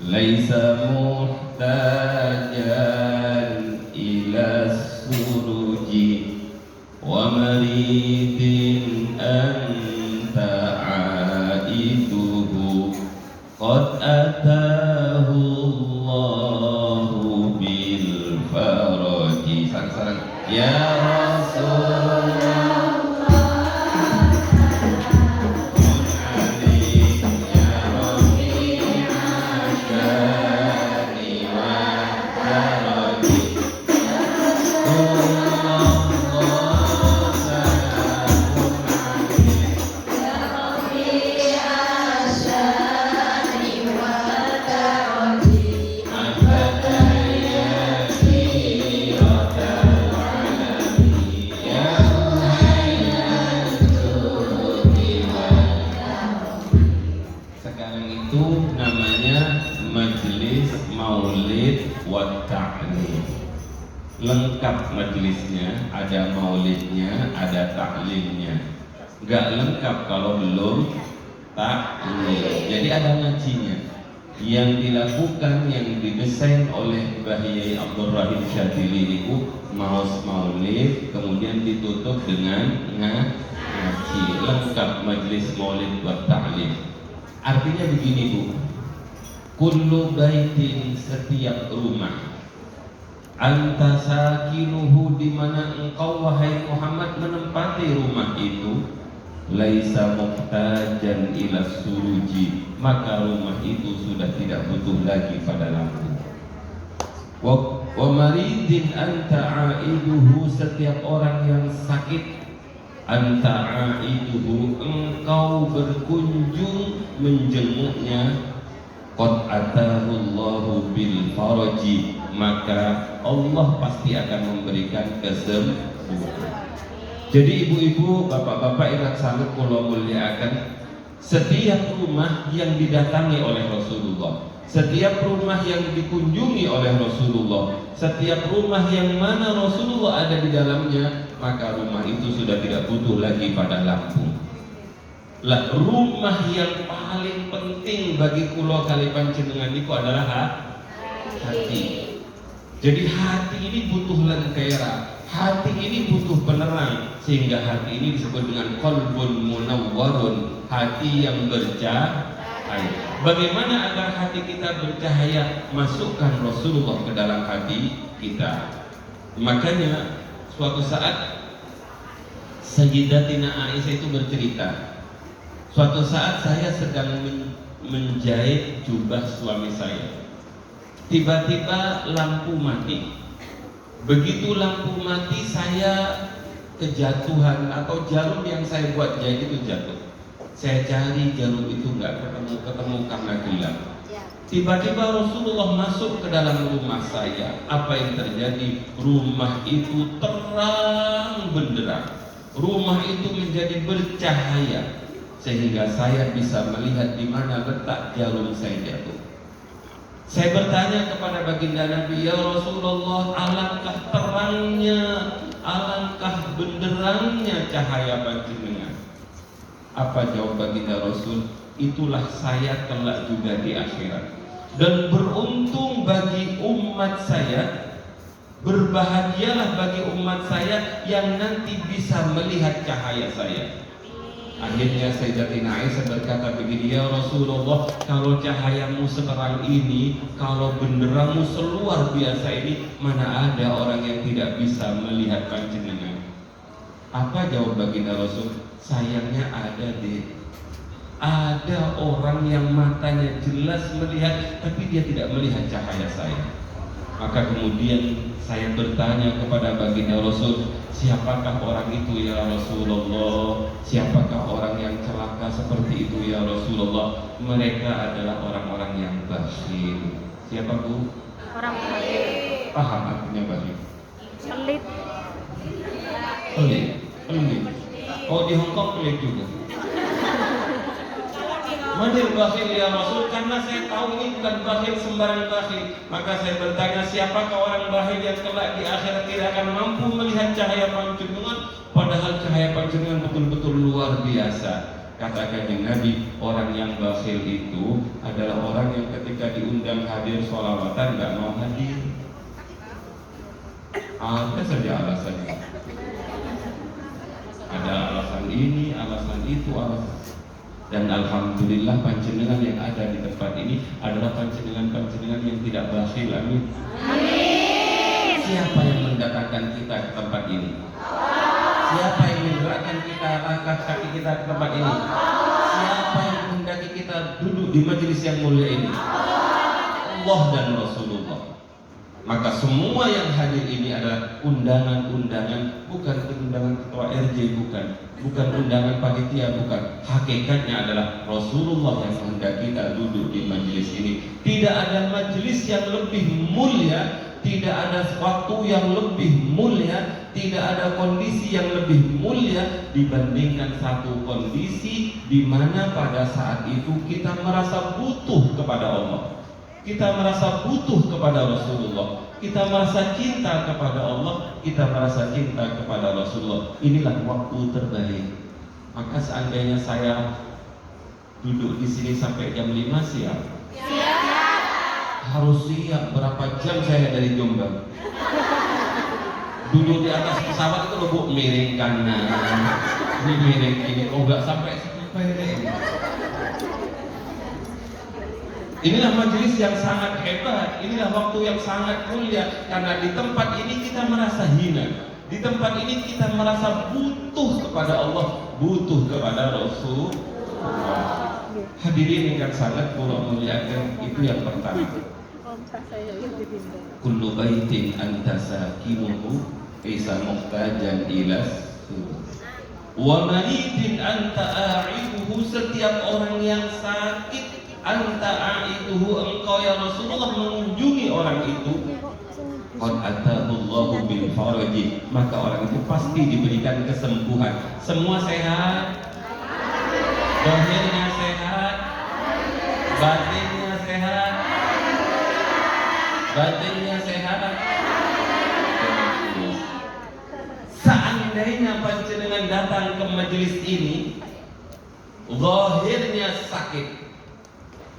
ليس محتاجا إلى السرج ومريض أنت عائده قد أتاه الله بالفرج. Sarang-sarang ya Rasulullah. Lengkap majelisnya, ada maulidnya, ada taklimnya. Nggak lengkap kalau belum taklim. Jadi ada ngajinya yang dilakukan, yang didesain oleh Mbah Yai Abdul Rahim Syadzili itu maos maulid, kemudian ditutup dengan ngaji. Lengkap majelis maulid wa taklim. Artinya begini Bu, kullu baitin, setiap rumah, anta sakinuhu, di mana engkau wahai Muhammad menempati rumah itu, laisa muhtajan ila suruji, maka rumah itu sudah tidak butuh lagi pada lampu. Wa maridin anta aiduhu, setiap orang yang sakit, anta aiduhu, engkau berkunjung menjenguknya, qad atahullahu bil faraji, maka Allah pasti akan memberikan kesembuhan. Jadi ibu-ibu, bapak-bapak yang sangat kula muliakan, setiap rumah yang didatangi oleh Rasulullah, setiap rumah yang dikunjungi oleh Rasulullah, setiap rumah yang mana Rasulullah ada di dalamnya, maka rumah itu sudah tidak butuh lagi pada lampu. Lah, rumah yang paling penting bagi kula kali panjenengan itu adalah hati. Jadi hati ini butuh lentera, hati ini butuh penerang, sehingga hati ini disebut dengan qalbun munawwarun, hati yang bercahaya. Bagaimana agar hati kita bercahaya? Masukkan Rasulullah ke dalam hati kita. Makanya suatu saat Sayyidatina Aisyah itu bercerita, suatu saat saya sedang menjahit jubah suami saya. Tiba-tiba lampu mati. Begitu lampu mati, saya kejatuhan, atau jarum yang saya buat jahit itu jatuh. Saya cari jarum itu nggak ketemu karena gelap. Tiba-tiba Rasulullah masuk ke dalam rumah saya. Apa yang terjadi? Rumah itu terang benderang. Rumah itu menjadi bercahaya, sehingga saya bisa melihat di mana letak jarum saya jatuh. Saya bertanya kepada baginda Nabi, ya Rasulullah, alangkah terangnya, alangkah benderangnya cahaya panjenengan. Apa jawab baginda Rasul? Itulah saya kelak juga di akhirat. Dan beruntung bagi umat saya, berbahagialah bagi umat saya yang nanti bisa melihat cahaya saya. Akhirnya Sayyidatina Aisyah berkata begini, ya Rasulullah, kalau cahayamu seterang ini, kalau benderangmu seluar biasa ini, mana ada orang yang tidak bisa melihat panjenengan? Apa jawab baginda Rasul? Sayangnya ada deh. Ada orang yang matanya jelas melihat, tapi dia tidak melihat cahaya saya. Maka kemudian saya bertanya kepada baginda Rasul, siapakah orang itu ya Rasulullah? Siapakah orang yang celaka seperti itu ya Rasulullah? Mereka adalah orang-orang yang bakhil. Siapa Bu? Orang bakhil. Paham artinya bakhil? Pelit. Pelit. Pelit. Oh, di Hongkong pelit juga. Manil bakhil ya Rasul, karena saya tahu ini bukan bakhil sembarang bakhil. Maka saya bertanya, siapakah orang bakhil yang kelak di akhirat tidak akan mampu melihat cahaya panjenengan, padahal cahaya panjenengan betul-betul luar biasa. Kata Kanjeng Nabi, orang yang bakhil itu adalah orang yang ketika diundang hadir sholawatan nggak mau hadir. Ada saja alasannya. Ada alasan ini, alasan itu, alasan. Dan alhamdulillah panjenengan yang ada di tempat ini adalah panjenengan-panjenengan yang tidak bakhil. Amin. Siapa yang mendatangkan kita ke tempat ini? Siapa yang menggerakkan kita, langkah kaki kita ke tempat ini? Siapa yang menghendaki kita duduk di majelis yang mulia ini? Allah dan Rasulullah. Maka semua yang hadir ini adalah undangan-undangan, bukan undangan ketua RJ, bukan undangan panitia, bukan. Hakikatnya adalah Rasulullah yang menghendaki kita duduk di majelis ini. Tidak ada majelis yang lebih mulia, tidak ada waktu yang lebih mulia, tidak ada kondisi yang lebih mulia dibandingkan satu kondisi di mana pada saat itu kita merasa butuh kepada Allah. Kita merasa butuh kepada Rasulullah. Kita merasa cinta kepada Allah. Kita merasa cinta kepada Rasulullah. Inilah waktu terbaik. Maka seandainya saya duduk di sini sampai jam 5 siap. Harus siap. Berapa jam saya dari Jombang? Duduk di atas pesawat itu loh, Bu, miring kanan, ini miring ini. Oh, nggak sampai ini. Inilah majelis yang sangat hebat. Inilah waktu yang sangat mulia. Karena di tempat ini kita merasa hina. Di tempat ini kita merasa butuh kepada Allah, butuh kepada Rasulullah. Hadirin yang sangat kula muliakan, itu yang pertama. Kullu baitin anta sakinuhu isa muhtajan ilas wa maridin anta a'iduhu. Setiap orang yang sakit, anta a'iduhu, engkau ya Rasulullah mengunjungi orang itu. Qad atahullahu bil faraji, maka orang itu pasti diberikan kesembuhan. Semua sehat, zahirnya sehat, batinnya sehat, batinnya sehat. Seandainya panjenengan datang ke majelis ini, zahirnya sakit.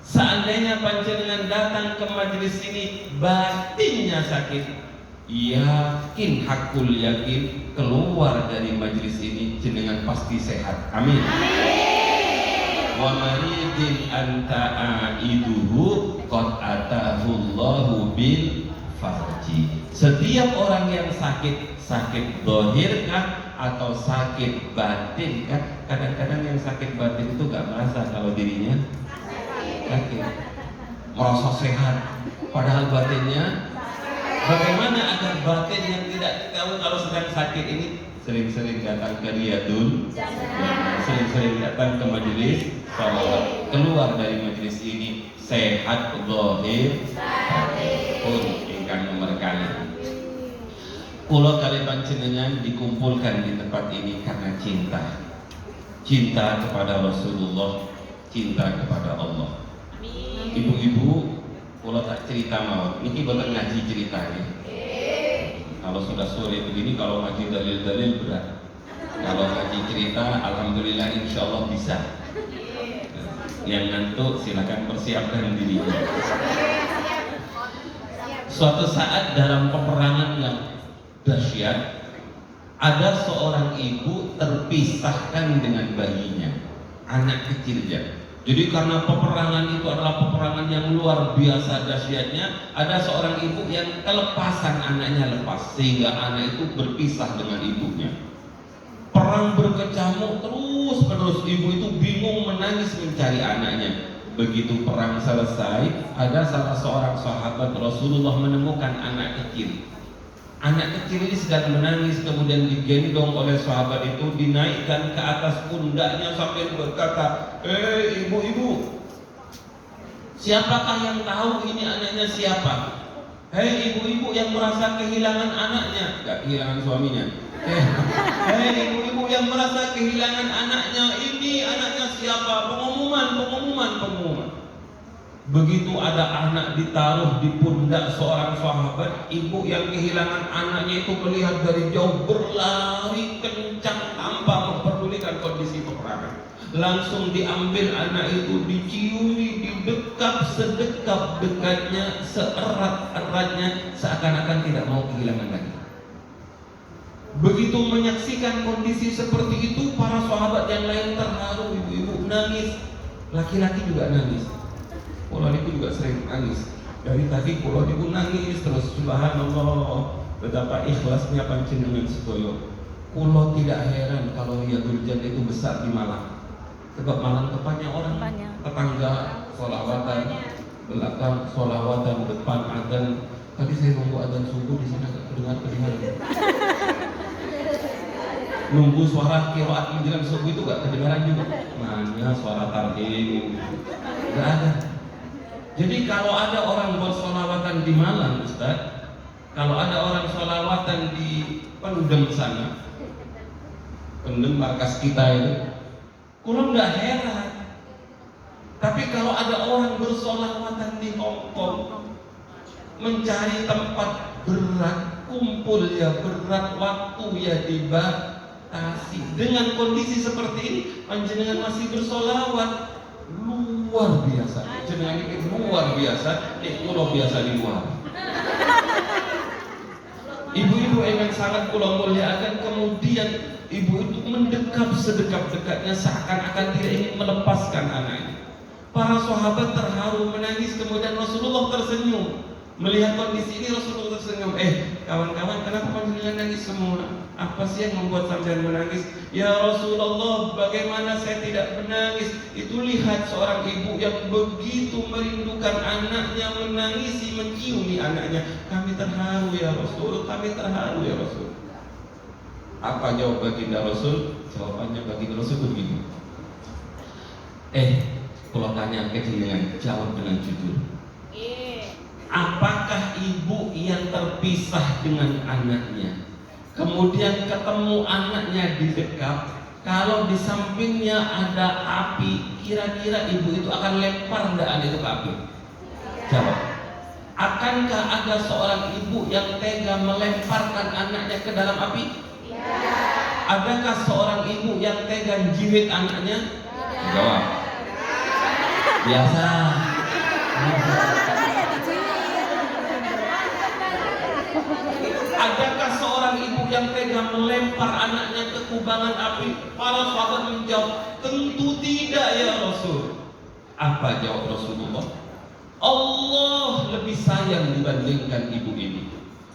Seandainya panjenengan datang ke majelis ini, batinnya sakit. Yakin, hakul yakin, keluar dari majelis ini jenengan pasti sehat. Amin. Wa maridin anta aiduhu qad atahullahu bil farji. Setiap orang yang sakit, sakit zahir kah atau sakit batin kah? Kadang-kadang yang sakit batin itu gak merasa kalau dirinya sakit, merasa sehat, padahal batinnya. Bagaimana agar batin yang tidak tahu kalau sedang sakit ini sering-sering datang ke riyadul, sering-sering datang ke majelis salawat, keluar dari majelis ini sehat zahir pun ingkang nomor kali. Kula kali panjenengan dikumpulkan di tempat ini karena cinta, cinta kepada Rasulullah, cinta kepada Allah. Ibu-ibu, kalau tak cerita mau, ini boten ngaji ceritanya. Kalau sudah sore begini, kalau ngaji dalil-dalil berat. Kalau ngaji cerita, alhamdulillah insya Allah bisa. Yang ngantuk silakan persiapkan dirinya. Suatu saat dalam peperangan yang dahsyat, ada seorang ibu terpisahkan dengan bayinya, anak kecilnya. Jadi karena peperangan itu adalah peperangan yang luar biasa dahsyatnya, ada seorang ibu yang kelepasan anaknya lepas, sehingga anak itu berpisah dengan ibunya. Perang berkecamuk terus-menerus, ibu itu bingung menangis mencari anaknya. Begitu perang selesai, ada salah seorang sahabat Rasulullah menemukan anak kecil. Anak kecil ini sedang menangis, kemudian digendong oleh sahabat itu, dinaikkan ke atas pundaknya sambil berkata, ibu-ibu, siapakah yang tahu ini anaknya siapa? Hei ibu-ibu yang merasa kehilangan anaknya, gak kehilangan suaminya. Hei ibu-ibu yang merasa kehilangan anaknya, ini anaknya siapa? Pengumuman. Begitu ada anak ditaruh di pundak seorang sahabat, ibu yang kehilangan anaknya itu melihat dari jauh, berlari kencang tanpa memperdulikan kondisi peperangan. langsung diambil anak itu, diciumi, didekap sedekap-dekatnya, seerat-eratnya, seakan-akan tidak mau kehilangan lagi. Begitu menyaksikan kondisi seperti itu, para sahabat yang lain terharu, ibu-ibu nangis, laki-laki juga nangis. Pulau itu juga sering nangis. Dari tadi pulau itu nangis terus, subhanallah, betapa ikhlasnya panjenengan sedaya. Pulau tidak heran kalau Riyadul Jannah itu besar di Malang. Sebab Malang tempatnya orang tetangga, sholawatan, belakang sholawatan, depan adzan. Tadi saya nunggu adzan subuh di sana gak kedengar. Nunggu suara qiraat menjelang subuh itu gak kedengaran juga. Mana suara tarhim? Gak ada. Jadi kalau ada orang bersolawatan di Malang, Ustaz, kalau ada orang solawatan di Pendem sana, Pendem markas kita itu, kurang nggak heran. Tapi kalau ada orang bersolawatan di Hongkong, mencari tempat berat, kumpul ya berat, waktu ya dibatasi. Dengan kondisi seperti ini, panjenengan masih bersolawat, luar biasa. Panjenengan ini luar biasa, kulo biasa di luar. Ibu-ibu yang sangat kulo muliakan, kemudian ibu itu mendekap sedekap-dekatnya seakan-akan tidak ingin melepaskan anaknya. Para sahabat terharu menangis, kemudian Rasulullah tersenyum. Melihat kondisi ini Rasulullah tersenyum. Kawan-kawan, kenapa panjenengan nangis semua? Apa sih yang membuat sampean menangis? Ya Rasulullah, bagaimana saya tidak menangis? Itu lihat seorang ibu yang begitu merindukan anaknya, menangisi, menciumi anaknya. Kami terharu ya Rasul, kami terharu ya Rasul. Apa jawab baginda Rasul? Jawabannya baginda Rasul begini. Kalau tanya kejenengan, jawab dengan jujur. Apakah ibu yang terpisah dengan anaknya, kemudian ketemu anaknya di dekat, kalau di sampingnya ada api, kira-kira ibu itu akan lempar enggak anak itu ke api? Jawab. Akankah ada seorang ibu yang tega melemparkan anaknya ke dalam api? Adakah seorang ibu yang tega jiwit anaknya? Jawab. Biasa. Adakah seorang ibu yang tega melempar anaknya ke kubangan api? Para sahabat menjawab, tentu tidak ya Rasul. Apa jawab Rasulullah? Allah lebih sayang dibandingkan ibu ini.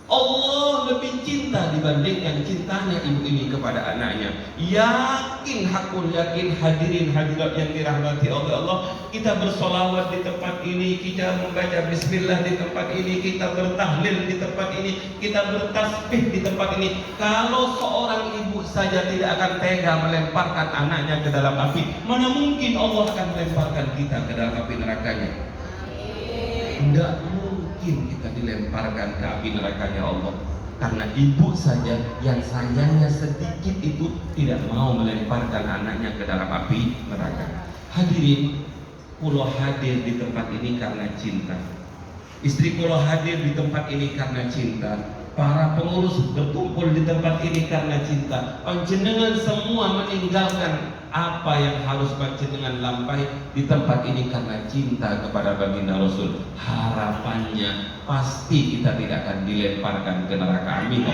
Allah lebih cinta dibandingkan cintanya ibu ini kepada anaknya. Yakin, hakul yakin, hadirin hadirat yang dirahmati oleh Allah, kita bersolawat di tempat ini, kita membaca bismillah di tempat ini, kita bertahlil di tempat ini, kita bertasbih di tempat ini. Kalau seorang ibu saja tidak akan tega melemparkan anaknya ke dalam api, mana mungkin Allah akan melemparkan kita ke dalam api nerakanya? Tidak mungkin kita dilemparkan ke api nerakanya Allah. Karena ibu saja yang sayangnya sedikit itu tidak mau melemparkan anaknya ke dalam api neraka. Hadirin, pulau hadir di tempat ini karena cinta. Istri pulau hadir di tempat ini karena cinta. Para pengurus berkumpul di tempat ini karena cinta. Panjenengan semua meninggalkan apa yang harus panjenengan lampahi di tempat ini karena cinta kepada baginda Rasul. Harapannya pasti kita tidak akan dilemparkan ke neraka. Amin.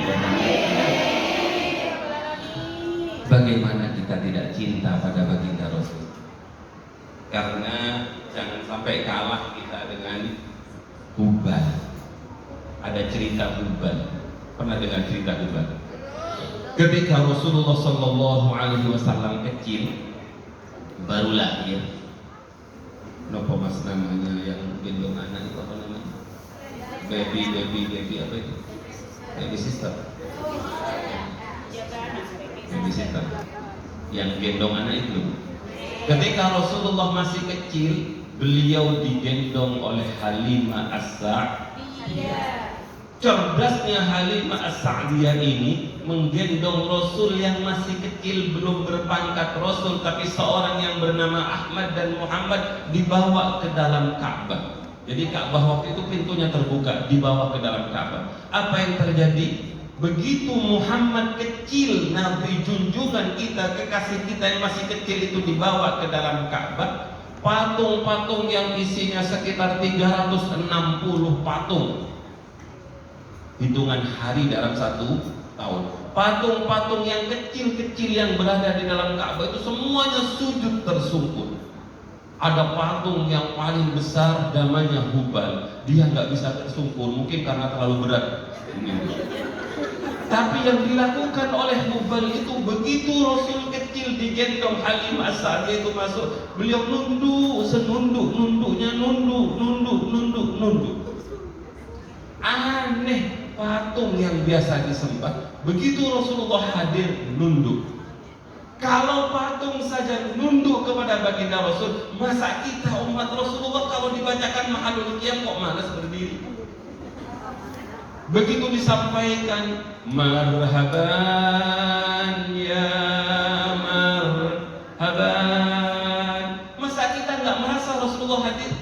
Bagaimana kita tidak cinta pada baginda Rasul? Karena jangan sampai kalah kita dengan Hubal. Ada cerita Hubal. Pernah dengar cerita Hubal? Ketika Rasulullah Sallallahu Alaihi Wasallam kecil, baru lahir, nopo mas namanya yang gendong anak itu apa namanya? Baby apa itu? Baby sister. Baby sister. Yang gendong anak itu. Ketika Rasulullah masih kecil, beliau digendong oleh Halimah As-Sa'diyah. Cerdasnya Halimah As-Sa'diyah ini menggendong Rasul yang masih kecil, belum berpangkat Rasul, tapi seorang yang bernama Ahmad dan Muhammad, dibawa ke dalam Ka'bah. Jadi Ka'bah waktu itu pintunya terbuka, dibawa ke dalam Ka'bah. Apa yang terjadi? Begitu Muhammad kecil, Nabi junjungan kita, kekasih kita yang masih kecil itu dibawa ke dalam Ka'bah, patung-patung yang isinya sekitar 360 patung, hitungan hari dalam 1 tahun. Patung-patung yang kecil-kecil yang berada di dalam Ka'bah itu semuanya sujud tersungkur. Ada patung yang paling besar namanya Hubal, dia nggak bisa tersungkur, mungkin karena terlalu berat. Tapi yang dilakukan oleh Hubal itu, begitu Rasul kecil digendong Halimah Sa'diyah itu masuk, beliau nunduk, senunduk-nunduknya, nunduk. Aneh, patung yang biasa disembah, begitu Rasulullah hadir, nunduk. Kalau patung saja nunduk kepada baginda Rasul, masa kita umat Rasulullah kalau dibacakan Mahalul Qiyam kok malas berdiri? Begitu disampaikan marhaban ya marhaban, masa kita nggak merasa Rasulullah hadir?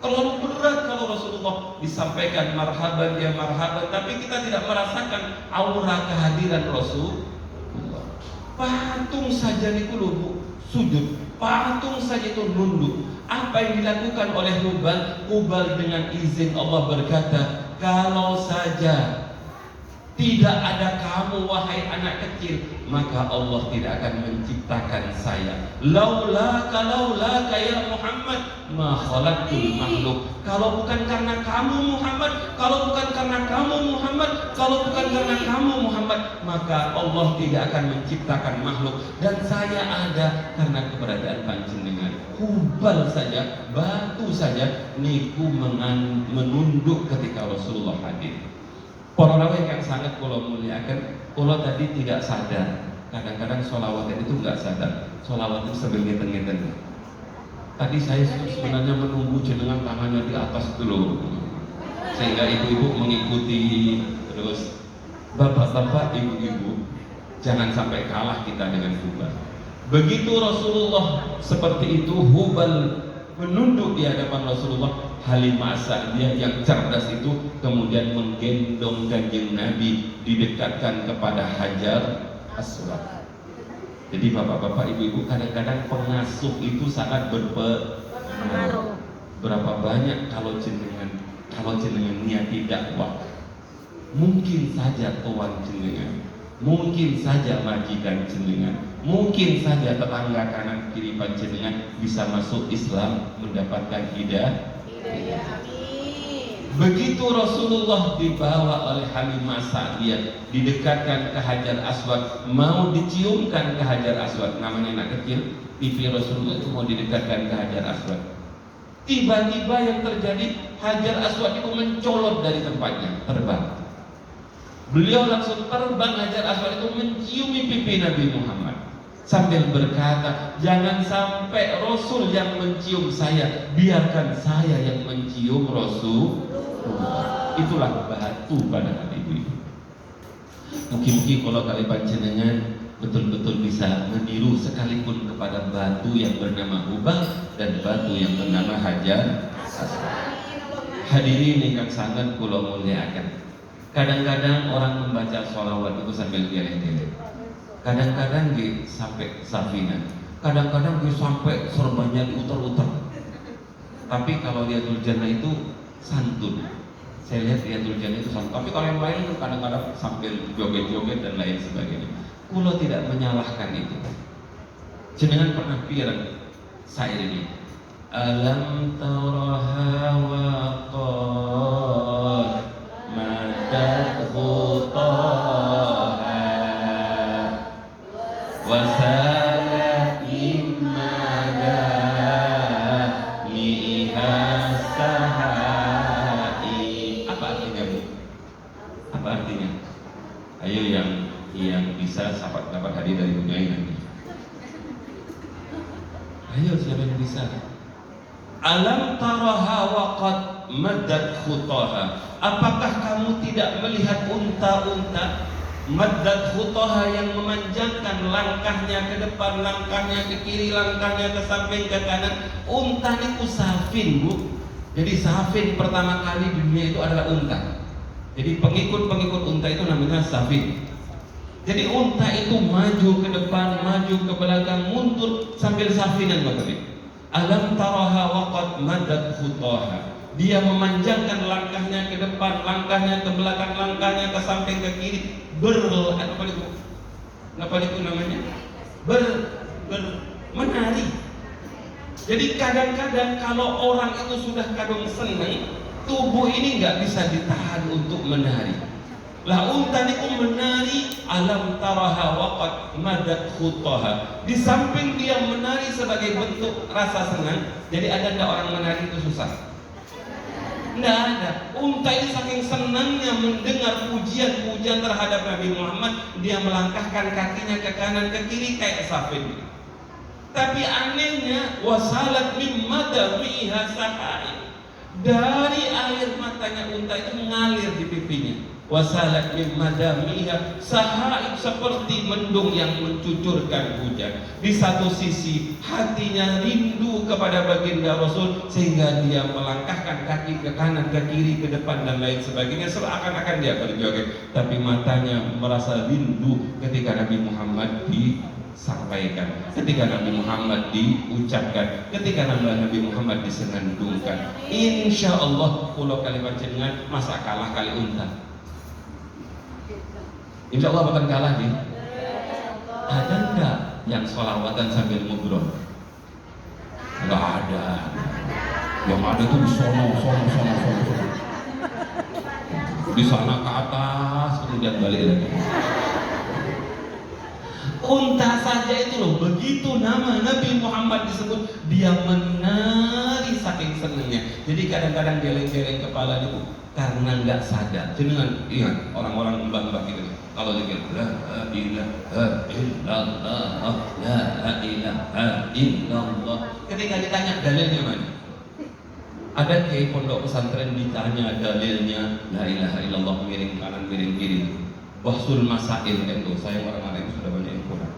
Terlalu berat kalau Rasulullah disampaikan marhaban ya marhaban, tapi kita tidak merasakan aura kehadiran Rasulullah. Patung saja itu sujud, patung saja itu nunduk. Apa yang dilakukan oleh Hubal? Hubal dengan izin Allah berkata, kalau saja tidak ada kamu wahai anak kecil, maka Allah tidak akan menciptakan saya. Laulaka ya Muhammad ma khalaqtul makhluk. Kalau bukan karena kamu Muhammad, kalau bukan karena kamu Muhammad, kalau bukan karena kamu Muhammad, maka Allah tidak akan menciptakan makhluk. Dan saya ada karena keberadaan panjenengan. Hubal saja, batu saja niku menunduk ketika Rasulullah hadir. Para raweh yang sangat kula muliakan, kula tadi tidak sadar. Kadang-kadang sholawatan itu nggak sadar. Sholawat itu sambil ngeten-ngeten. Tadi saya sebenarnya menunggu jenengan tangannya di atas dulu, sehingga ibu-ibu mengikuti terus. Bapak-bapak, ibu-ibu, jangan sampai kalah kita dengan Hubal. Begitu Rasulullah seperti itu, Hubal menunduk di hadapan Rasulullah. Halimah Sa'diyah yang cerdas itu kemudian menggendong kanjeng Nabi, didekatkan kepada Hajar Aswad. Jadi bapak-bapak, ibu-ibu, kadang-kadang pengasuh itu sangat berpengaruh. Berapa banyak kalau jenengan niati dakwah, mungkin saja tuan jenengan, mungkin saja majikan jenengan, mungkin saja tetangga kanan kiri panjenengan bisa masuk Islam, mendapatkan hidayah. Begitu Rasulullah dibawa oleh Halimah Sa'diyah, didekatkan ke Hajar Aswad, mau diciumkan ke Hajar Aswad. Namanya anak kecil, pipi Rasulullah itu mau didekatkan ke Hajar Aswad. Tiba-tiba yang terjadi, Hajar Aswad itu mencolot dari tempatnya, terbang. Beliau langsung terbang, Hajar Aswad itu menciumi pipi Nabi Muhammad sambil berkata, jangan sampai Rasul yang mencium saya, biarkan saya yang mencium Rasul. Itulah batu pada ibu-ibu. Mungkin kalau kali panjenengan betul-betul bisa meniru sekalipun kepada batu yang bernama Hubal dan batu yang bernama Hajar Aswad. Hadirin yang sangat kula muliakan. Kadang-kadang orang membaca sholawat itu sambil geleng-geleng. Kadang-kadang sampai safinah, kadang-kadang sampai serbannya diutar-utar. Tapi kalau Riyadul Jannah itu santun. Saya lihat Riyadul Jannah itu santun. Tapi kalau yang lain kadang-kadang sambil joget-joget dan lain sebagainya. Kulo tidak menyalahkan itu. Jenengan pernah pirang syair ini? Alam taraha wa qad madat khutaha wasalat imada mi'ihastahai. Apa artinya, Bu? Apa artinya? Ayo yang bisa dapat hadiah dari Bunyai nanti. Ayo siapa yang bisa? Alam taraha wa qad maddat khutaha. Apakah kamu tidak melihat unta-unta maddat khutaha yang memanjangkan langkahnya ke depan, langkahnya ke kiri, langkahnya ke samping, ke kanan? Unta itu safin, Bu. Jadi safin pertama kali di dunia itu adalah unta. Jadi pengikut-pengikut unta itu namanya safin. Jadi unta itu maju ke depan, maju ke belakang, mundur sambil safinan Bapak. Alam taraha waqad madat khutaha. Dia memanjangkan langkahnya ke depan, langkahnya ke belakang, langkahnya ke samping, ke kiri. Apa itu namanya? Menari. Jadi kadang-kadang kalau orang itu sudah kadung senang, tubuh ini nggak bisa ditahan untuk menari. Lah unta niku menari, alam taraha waqad madat khutaha. Di samping dia menari sebagai bentuk rasa senang, jadi ada enggak orang menari itu susah? Enggak ada. Unta ini saking senangnya mendengar pujian-pujian terhadap Nabi Muhammad, dia melangkahkan kakinya ke kanan ke kiri kayak safin. Tapi anehnya, wasalat min madamiha sahai. Dari air matanya unta itu mengalir di pipinya. Wasalat min madamiha sahai, seperti mendung yang mencucurkan hujan. Di satu sisi hatinya rindu kepada baginda Rasul, sehingga dia melangkahkan kaki ke kanan, ke kiri, ke depan dan lain sebagainya, seakan-akan dia berjoget. Tapi matanya merasa rindu ketika Nabi Muhammad disampaikan, ketika Nabi Muhammad diucapkan, ketika Nabi Muhammad disenandungkan. Insya Allah pulau kalimat jenengan masa kalah kali unta. Insya Allah bukan kalah nih. Ada enggak yang sholawatan sambil ngobrol? Enggak ada. Yang ada tuh di sono. Di sana ke atas, kemudian balik lagi. Unta saja itu loh, begitu nama Nabi Muhammad disebut, dia menari saking senangnya. Jadi kadang-kadang geleng-geleng kepala itu karena nggak sadar. Jenengan ingat orang-orang mbak-mbak gitu, kalau dia la ilaha illallah, la ilaha illallah, ketika ditanya dalilnya mana? Ada kiai pondok pesantren ditanya dalilnya la ilaha illallah, miring kanan miring kiri. Bahsul masail itu, saya orang-orang itu sudah banyak yang kurang.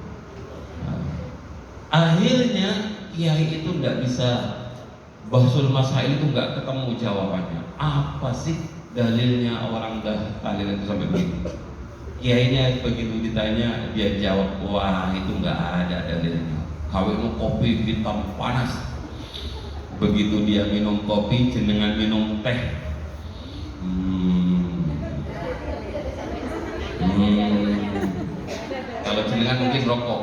Akhirnya kiai itu tidak bisa, bahsul masail itu nggak ketemu jawabannya. Apa sih dalilnya orang dah tahlil itu sampai begitu? Kiainya begitu ditanya, dia jawab, wah itu nggak ada dalilnya. Kawinmu kopi hitam panas. Begitu dia minum kopi, jenengan minum teh. Kalau jenengan mungkin rokok.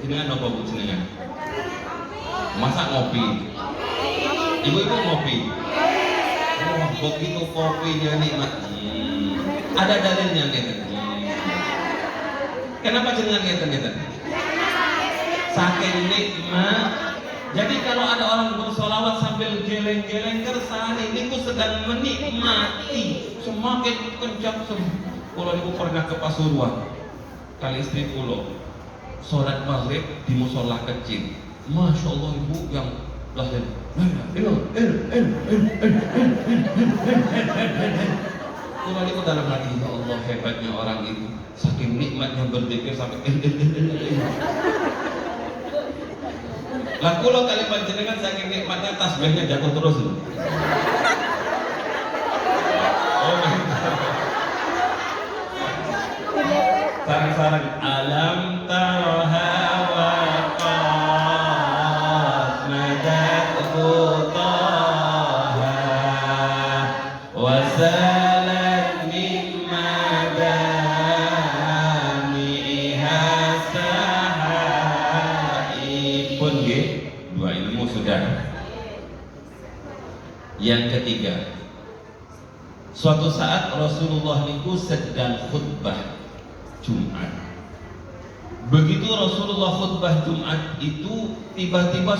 Jenengan apa bu jenengan? Masa ngopi? Ibu-ibu ngopi? Oh, begitu kopinya nikmat. Ada dalilnya gitu. Kenapa jenengan gitu? Saking nikmat. Jadi kalau ada orang bersolawat sambil geleng-geleng kersane, niku sedang menikmati. Semakin kencang Kulo niku pernah ke Pasuruan kali istri kulo sholat maghrib di musola kecil. Masya Allah ibu yang lahir. Kulo niku dalam hati, ya Allah hebatnya orang itu, saking nikmatnya berzikir sampai lah kulo kali panjenengan saking nikmatnya tasbihnya jatuh terus. Sarang-sarang alam taraha wa qad madat khutaha wa salat min madamiha sahai. Pun nggih, dua ilmu sudah. Yang ketiga, suatu saat Rasulullah niku sedang khutbah Jumat. Begitu Rasulullah khutbah Jumat itu tiba-tiba